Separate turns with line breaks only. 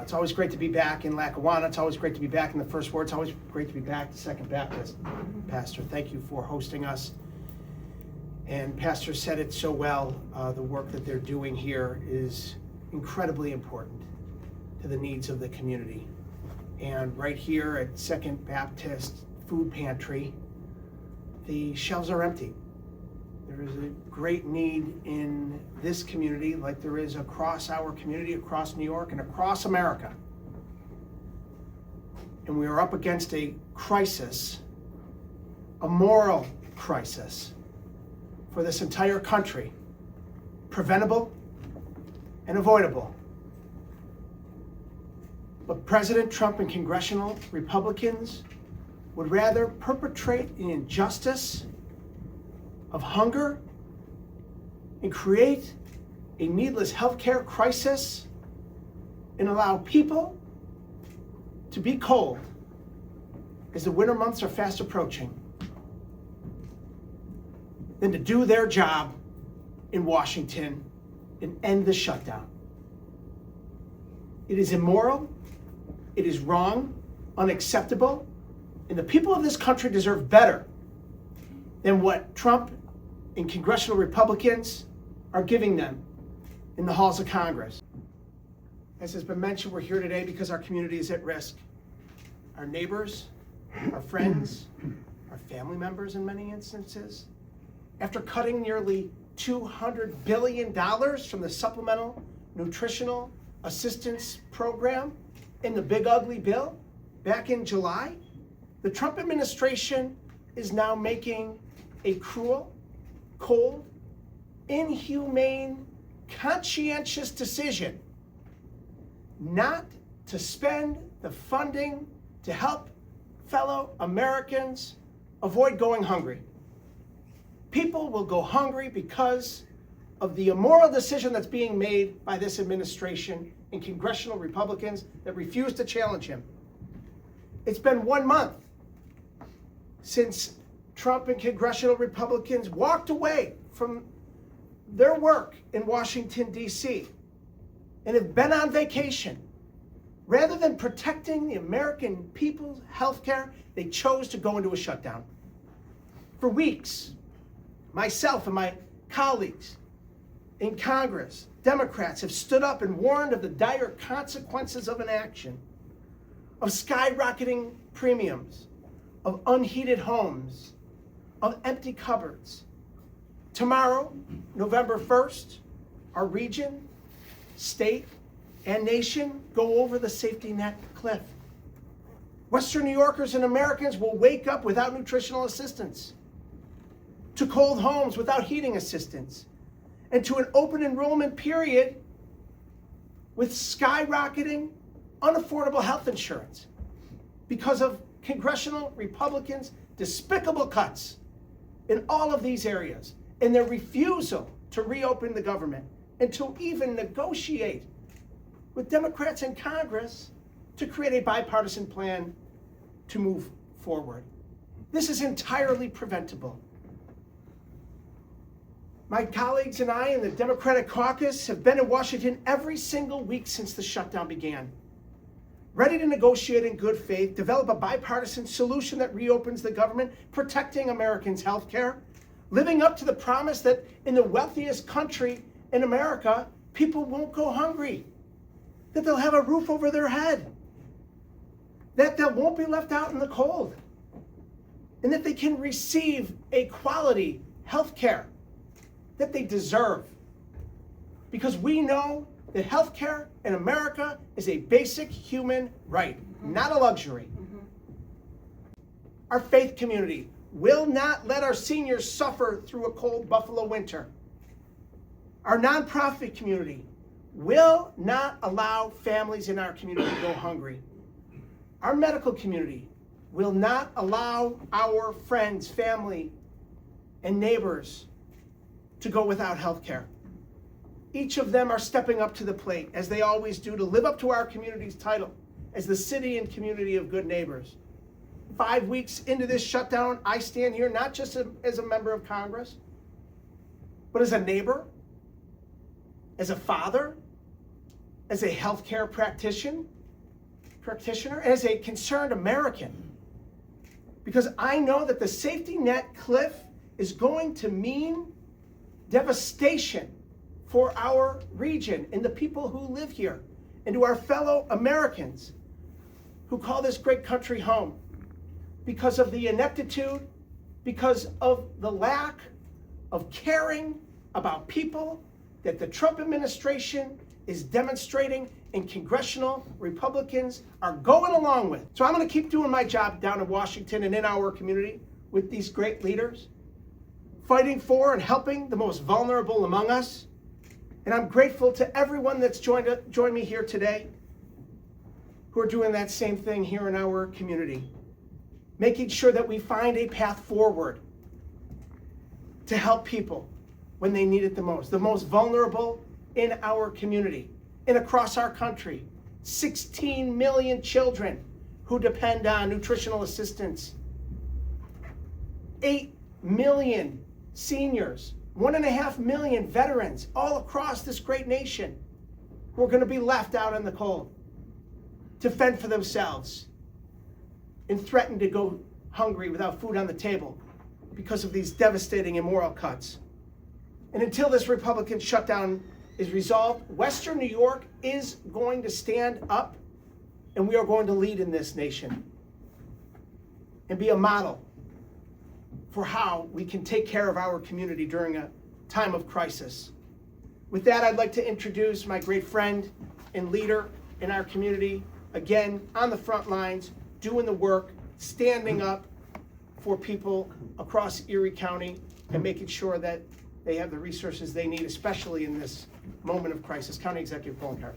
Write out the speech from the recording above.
It's always great to be back in Lackawanna. It's always great to be back in the First Ward. It's always great to be back to Second Baptist. Pastor, thank you for hosting us. And Pastor said it so well, the work that they're doing here is incredibly important to the needs of the community. And right here at Second Baptist Food Pantry, the shelves are empty. There is a great need in this community, like there is across our community, across New York, and across America. And we are up against a crisis, a moral crisis for this entire country, preventable and avoidable. But President Trump and congressional Republicans would rather perpetrate an injustice of hunger and create a needless healthcare crisis and allow people to be cold as the winter months are fast approaching than to do their job in Washington and end the shutdown. It is immoral, it is wrong, unacceptable, and the people of this country deserve better than what Trump and congressional Republicans are giving them in the halls of Congress. As has been mentioned, we're here today because our community is at risk. Our neighbors, our friends, our family members in many instances, after cutting nearly $200 billion from the Supplemental Nutritional Assistance Program in the Big Ugly Bill back in July, the Trump administration is now making a cruel, cold, inhumane, conscientious decision not to spend the funding to help fellow Americans avoid going hungry. People will go hungry because of the immoral decision that's being made by this administration and congressional Republicans that refuse to challenge him. It's been 1 month since Trump and congressional Republicans walked away from their work in Washington, D.C. and have been on vacation. Rather than protecting the American people's health care, they chose to go into a shutdown. For weeks, myself and my colleagues in Congress, Democrats, have stood up and warned of the dire consequences of inaction, of skyrocketing premiums, of unheated homes, of empty cupboards. Tomorrow, November 1st, our region, state, and nation go over the safety net cliff. Western New Yorkers and Americans will wake up without nutritional assistance, to cold homes without heating assistance, and to an open enrollment period with skyrocketing, unaffordable health insurance because of congressional Republicans' despicable cuts in all of these areas and their refusal to reopen the government and to even negotiate with Democrats in Congress to create a bipartisan plan to move forward. This is entirely preventable. My colleagues and I in the Democratic caucus have been in Washington every single week since the shutdown began, ready to negotiate in good faith, develop a bipartisan solution that reopens the government, protecting Americans' health care, living up to the promise that in the wealthiest country in America, people won't go hungry, that they'll have a roof over their head, that they won't be left out in the cold, and that they can receive a quality health care that they deserve. Because we know that health care in America is a basic human right, not a luxury. Our faith community will not let our seniors suffer through a cold Buffalo winter. Our nonprofit community will not allow families in our community to go hungry. Our medical community will not allow our friends, family, and neighbors to go without health care. Each of them are stepping up to the plate, as they always do, to live up to our community's title as the city and community of good neighbors. 5 weeks into this shutdown, I stand here not just as a member of Congress, but as a neighbor, as a father, as a healthcare practitioner, practitioner, as a concerned American, because I know that the safety net cliff is going to mean devastation for our region and the people who live here, and to our fellow Americans who call this great country home, because of the ineptitude, because of the lack of caring about people that the Trump administration is demonstrating and congressional Republicans are going along with. So I'm going to keep doing my job down in Washington and in our community with these great leaders, fighting for and helping the most vulnerable among us. And I'm grateful to everyone that's joined me here today who are doing that same thing here in our community, making sure that we find a path forward to help people when they need it the most vulnerable in our community and across our country. 16 million children who depend on nutritional assistance, 8 million seniors, 1.5 million veterans all across this great nation who are going to be left out in the cold to fend for themselves and threaten to go hungry without food on the table because of these devastating immoral cuts. And until this Republican shutdown is resolved, Western New York is going to stand up, and we are going to lead in this nation and be a model for how we can take care of our community during a time of crisis. With that, I'd like to introduce my great friend and leader in our community, again, on the front lines, doing the work, standing up for people across Erie County and making sure that they have the resources they need, especially in this moment of crisis. County Executive Colin Carter.